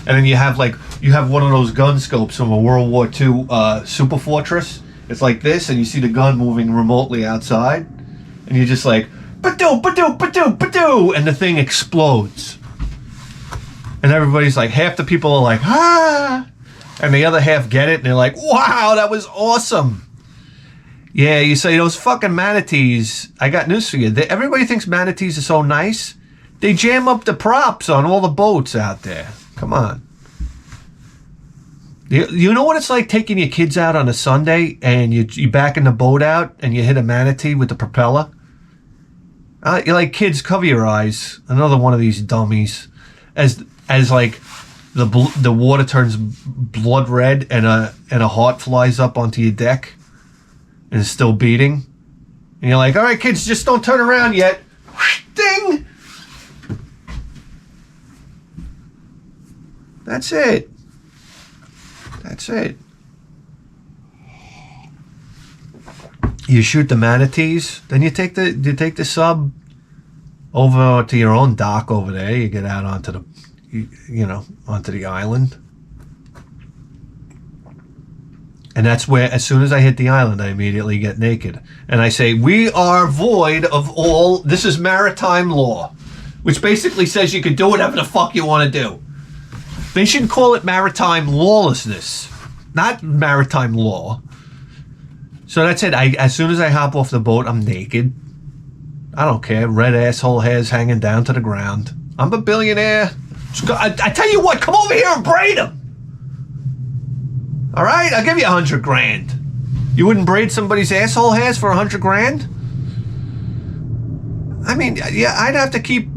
And then you have one of those gun scopes from a World War II super fortress. It's like this, and you see the gun moving remotely outside, and you're just like, ba-doo, ba-doo, ba-doo, ba-doo, and the thing explodes. And everybody's like, half the people are like, ah, and the other half get it, and they're like, wow, that was awesome. Yeah, you say those fucking manatees, I got news for you. Everybody thinks manatees are so nice. They jam up the props on all the boats out there. Come on. You know what it's like taking your kids out on a Sunday and you backing the boat out and you hit a manatee with the propeller? You're like, kids, cover your eyes. Another one of these dummies. As like the water turns blood red and a heart flies up onto your deck and it's still beating. And you're like, all right, kids, just don't turn around yet. Ding! That's it. That's it. You shoot the manatees, then you take the sub over to your own dock over there. You get out onto onto the island, and that's where, as soon as I hit the island, I immediately get naked and I say, "We are void of all." This is maritime law, which basically says you can do whatever the fuck you want to do. They should call it maritime lawlessness, not maritime law. So that's it. As soon as I hop off the boat, I'm naked. I don't care. Red asshole hairs hanging down to the ground. I'm a billionaire. I tell you what, come over here and braid them. All right? I'll give you $100 grand. You wouldn't braid somebody's asshole hairs for $100 grand? I mean, yeah, I'd have to keep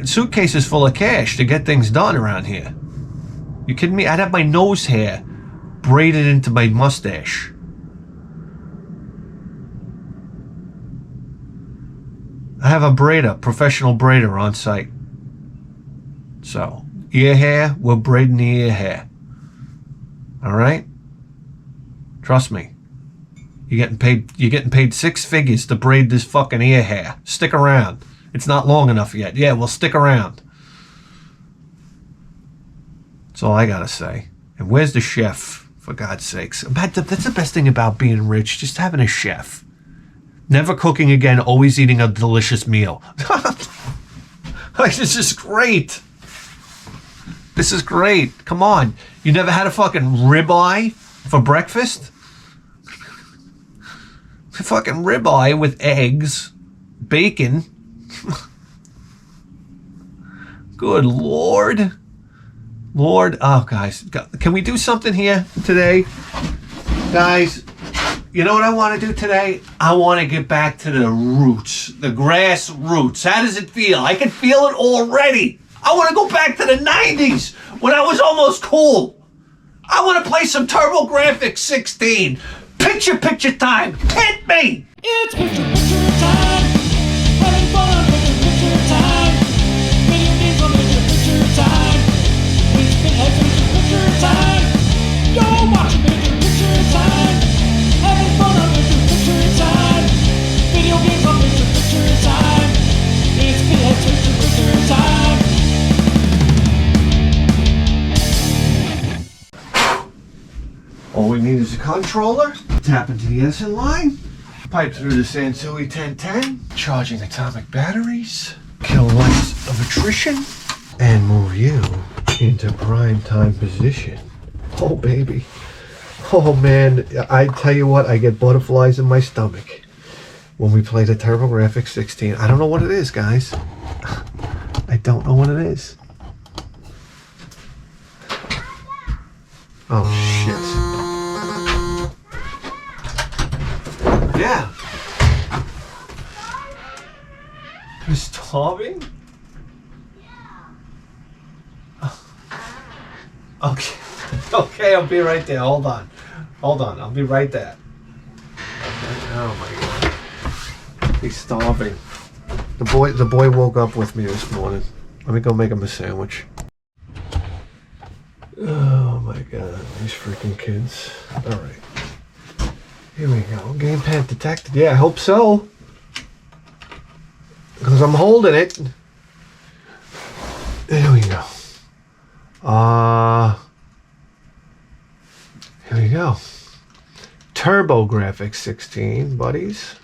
suitcases full of cash to get things done around here. You kidding me? I'd have my nose hair braided into my mustache. I have a braider, professional braider on site. So, ear hair, we're braiding the ear hair. Alright? Trust me. You're getting paid 6 figures to braid this fucking ear hair. Stick around. It's not long enough yet. Yeah, well, stick around. That's all I gotta say. And where's the chef, for God's sakes? That's the best thing about being rich, just having a chef. Never cooking again, always eating a delicious meal. This is great. This is great. Come on. You never had a fucking ribeye for breakfast? Fucking ribeye with eggs, bacon. Good Lord. Lord. Oh, guys. Can we do something here today? Guys, you know what I want to do today? I want to get back to the roots, the grassroots. How does it feel? I can feel it already. I want to go back to the 90s when I was almost cool. I want to play some TURBOGRAFX-16. Picture time. Hit me. It's picture time. Having fun with picture time. Video games on picture time. It's picture time. You're watching picture time. Having fun on picture time. Video games on picture time. It's picture time. All we need is a controller. Tap into the Edison line. Pipe through the Sansui 1010. Charging atomic batteries. Kilowatts of attrition. And move you into prime time position. Oh, baby. Oh, man. I tell you what, I get butterflies in my stomach when we play the TURBOGRAFX-16. I don't know what it is, guys. I don't know what it is. Oh, shit. Yeah. You're starving? Okay. Okay, I'll be right there. Hold on. I'll be right there. Okay. Oh my God. He's starving. The boy woke up with me this morning. Let me go make him a sandwich. Oh my God, these freaking kids. All right. Here we go. Gamepad detected. Yeah, I hope so. Because I'm holding it. There we go. Here we go. TURBOGRAFX-16, buddies.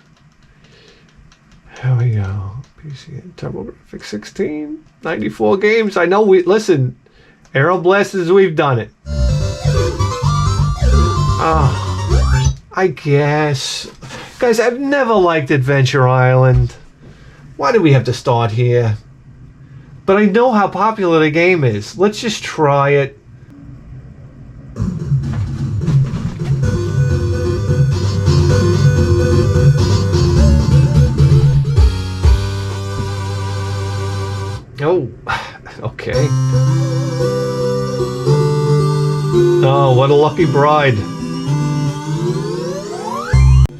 Here we go. PC TURBOGRAFX-16. 94 games. I know listen, Aero Blasters, we've done it. I guess. Guys, I've never liked Adventure Island. Why do we have to start here? But I know how popular the game is. Let's just try it. Oh, okay. Oh, what a lucky bride.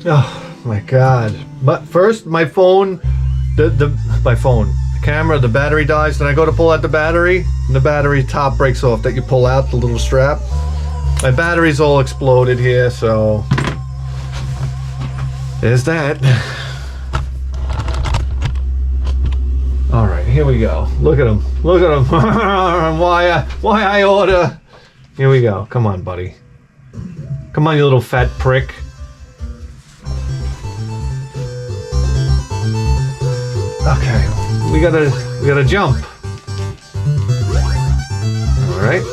Oh my God. But first my phone, my phone, the camera, the battery dies, then I go to pull out the battery and the battery top breaks off that you pull out, the little strap. My battery's all exploded here, so there's that. All right, here we go. Look at him. Look at him. why I order. Here we go. Come on, buddy. Come on, you little fat prick. Okay, we gotta jump. All right.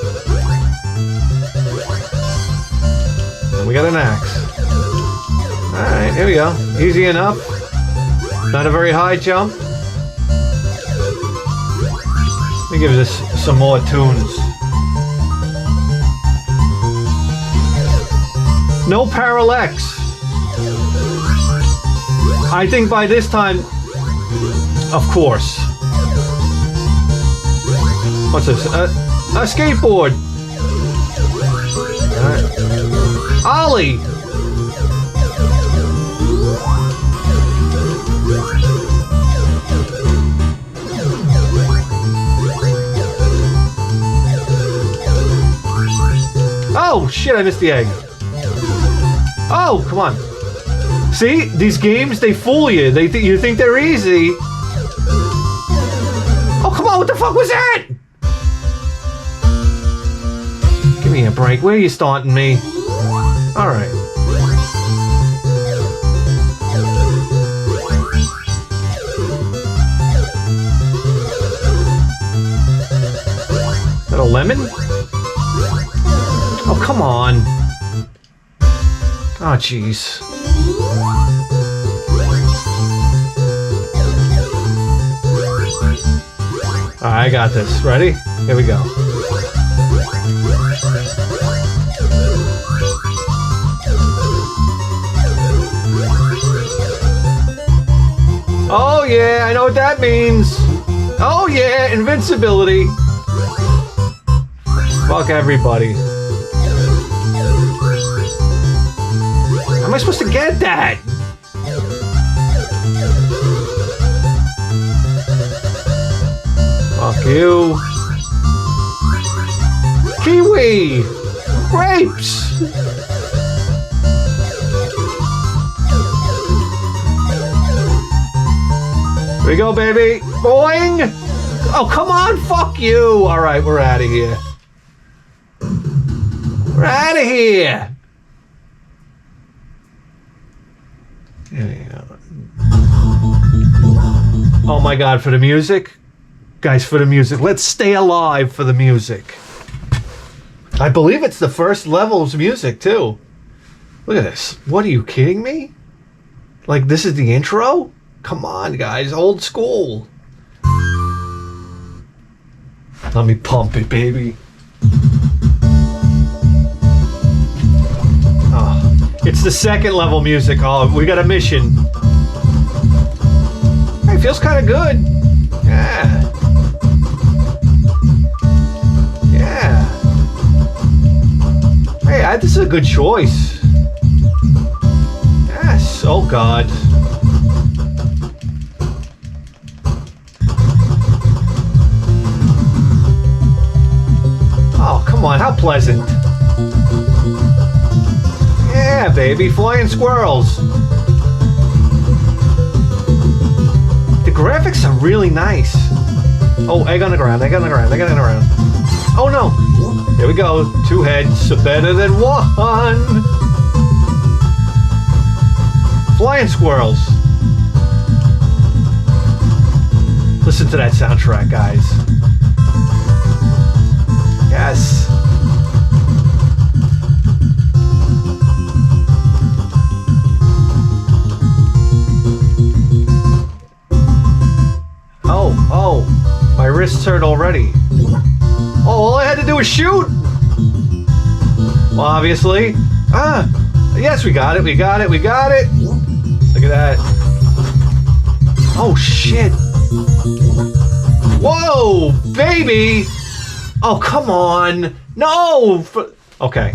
And we got an axe. All right, here we go. Easy enough. Not a very high jump. Let me give this some more tunes. No parallax. I think by this time, of course. What's this? A skateboard. All right. Ollie. Oh, shit, I missed the egg. Oh, come on. See, these games, they fool you. You think they're easy. Oh, come on, what the fuck was that? Give me a break. Where are you starting me? Alright. Is that a lemon? Oh, come on. Oh, jeez. Alright, I got this. Ready? Here we go. Oh yeah, I know what that means. Oh yeah, invincibility. Fuck everybody. How am I supposed to get that? Fuck you. Kiwi! Grapes! Here we go, baby. Boing! Oh, come on, fuck you! Alright, we're out of here. We're out of here! Oh my god, for the music? Guys, for the music. Let's stay alive for the music. I believe it's the first level's music, too. Look at this. What, are you kidding me? Like, this is the intro? Come on, guys. Old school. Let me pump it, baby. Oh, it's the second level music. Oh, we got a mission. Hey, feels kind of good. Yeah. Yeah. Hey, this is a good choice. Yes. Oh, God. Oh, come on. How pleasant. Yeah, baby. Flying squirrels. The graphics are really nice. Oh, egg on the ground, egg on the ground, egg on the ground. Oh no! Here we go. 2 heads are better than 1. Flying squirrels. Listen to that soundtrack, guys. Yes. Oh, my wrists hurt already. Oh, all I had to do was shoot. Well, obviously. Yes, we got it, we got it, we got it. Look at that. Oh, shit. Whoa, baby. Oh, come on. No. Okay.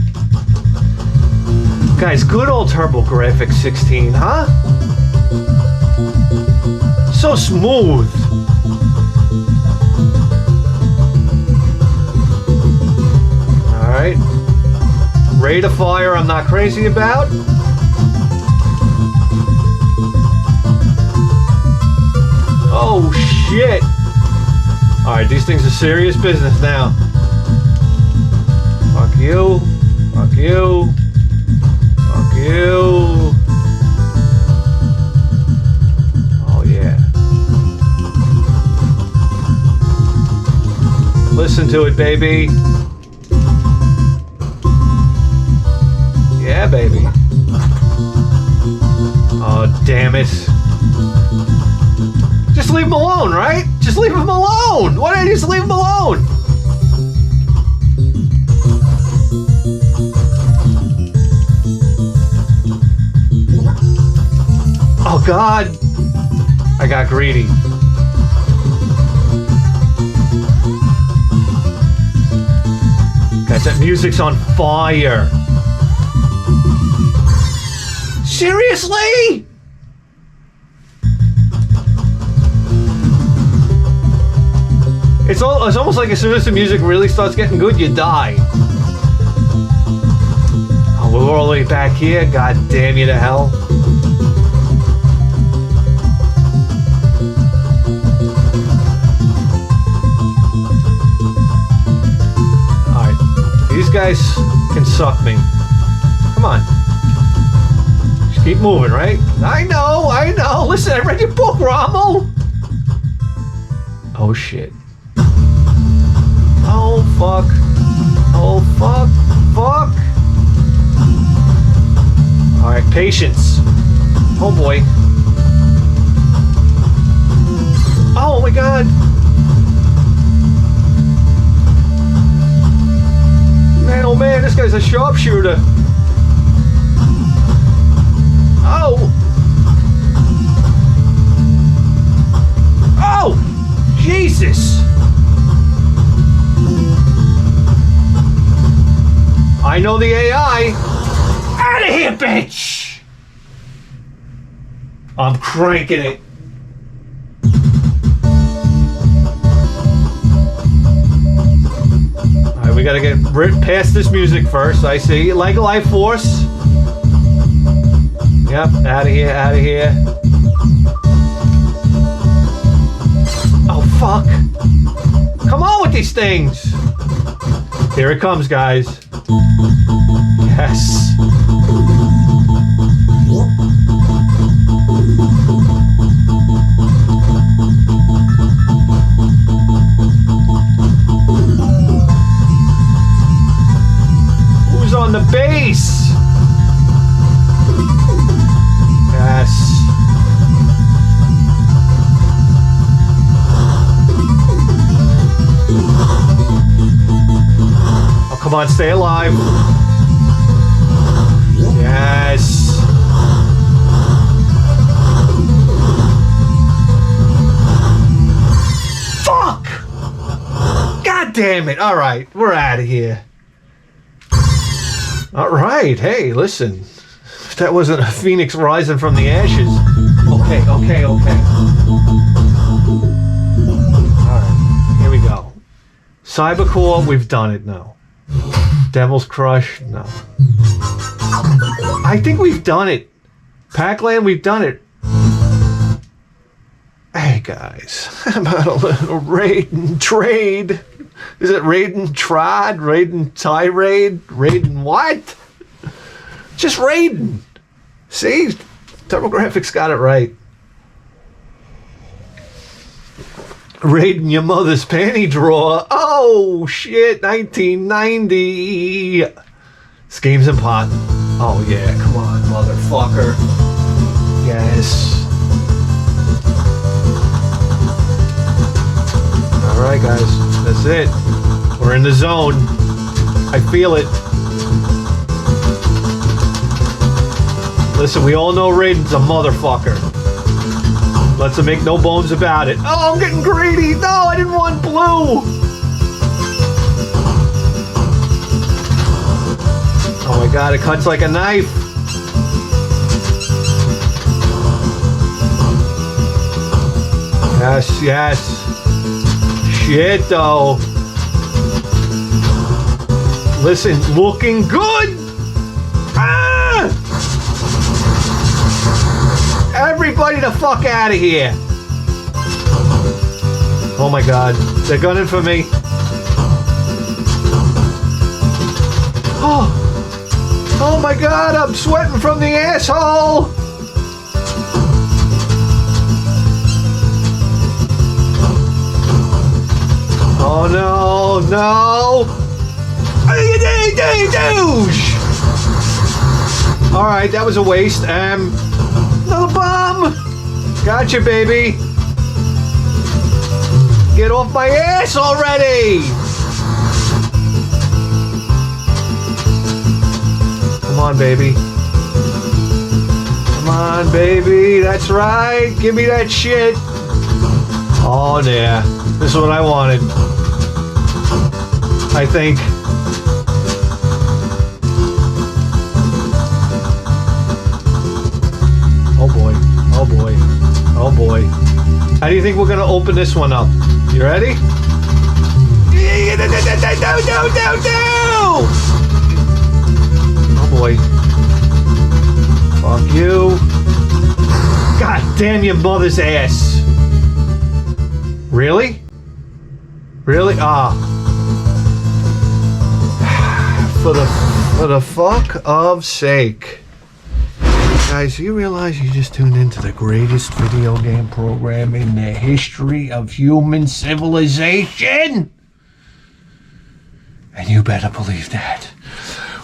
Guys, good old TURBOGRAFX-16, huh? So smooth. Alright. Rate of fire I'm not crazy about. Oh shit. Alright, these things are serious business now. Fuck you. Fuck you. Fuck you. Oh yeah. Listen to it, baby. Yeah, baby. Oh, damn it. Just leave him alone, right? Just leave him alone! Why don't you just leave him alone? Oh, God. I got greedy. Guys, that music's on fire. Seriously? It's almost like as soon as the music really starts getting good, you die. we're all the way back here. God damn you to hell. Alright. These guys can suck me. Come on. Just keep moving, right? I know. Listen, I read your book, Rommel. Oh, shit. Oh, fuck. Oh, fuck. Fuck. Alright, patience. Oh, boy. Oh, my God. Man, oh, man, this guy's a sharpshooter. Oh! Oh! Jesus! I know the AI. Out of here, bitch! I'm cranking it. Alright, we gotta get past this music first. I see. Like a life force. Yep, out of here, out of here. Oh, fuck. Come on with these things. Here it comes, guys. Yes. Who's on the base? Yes. Oh, come on, stay alive. Yes. Fuck! God damn it. All right, we're out of here. All right, hey, listen. That wasn't a phoenix rising from the ashes. Okay. Alright, here we go. Cybercore, we've done it now. Devil's Crush, no. I think we've done it. Pac-Land, we've done it. Hey guys, how about a little raiden trade? Is it raiden trod? Raiden tirade? Raiden what? Just raiden. See? TurboGrafx got it right. Raiden your mother's panty drawer. Oh, shit. 1990. Schemes and pot. Oh, yeah. Come on, motherfucker. Yes. All right, guys. That's it. We're in the zone. I feel it. Listen, we all know Raiden's a motherfucker. Let's make no bones about it. Oh, I'm getting greedy. No, I didn't want blue. Oh my God, it cuts like a knife. Yes. Shit, though. Listen, looking good. Everybody the fuck out of here. Oh my God. They're gunning for me. Oh my God. I'm sweating from the asshole. Oh no. Douche. Alright, that was a waste. Another bomb! Gotcha, baby! Get off my ass already! Come on, baby. Come on, baby. That's right. Give me that shit. Oh, yeah. This is what I wanted. I think. Oh boy. How do you think we're gonna open this one up? You ready? No! Oh boy. Fuck you. God damn your mother's ass. Really? Really? For the fuck of sake. Guys, you realize you just tuned into the greatest video game program in the history of human civilization? And you better believe that.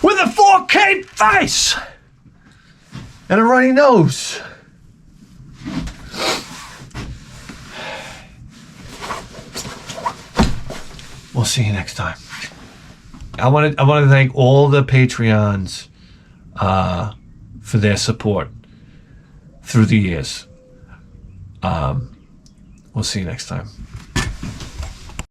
With a 4K face! And a runny nose. We'll see you next time. I want to thank all the Patreons for their support through the years. We'll see you next time.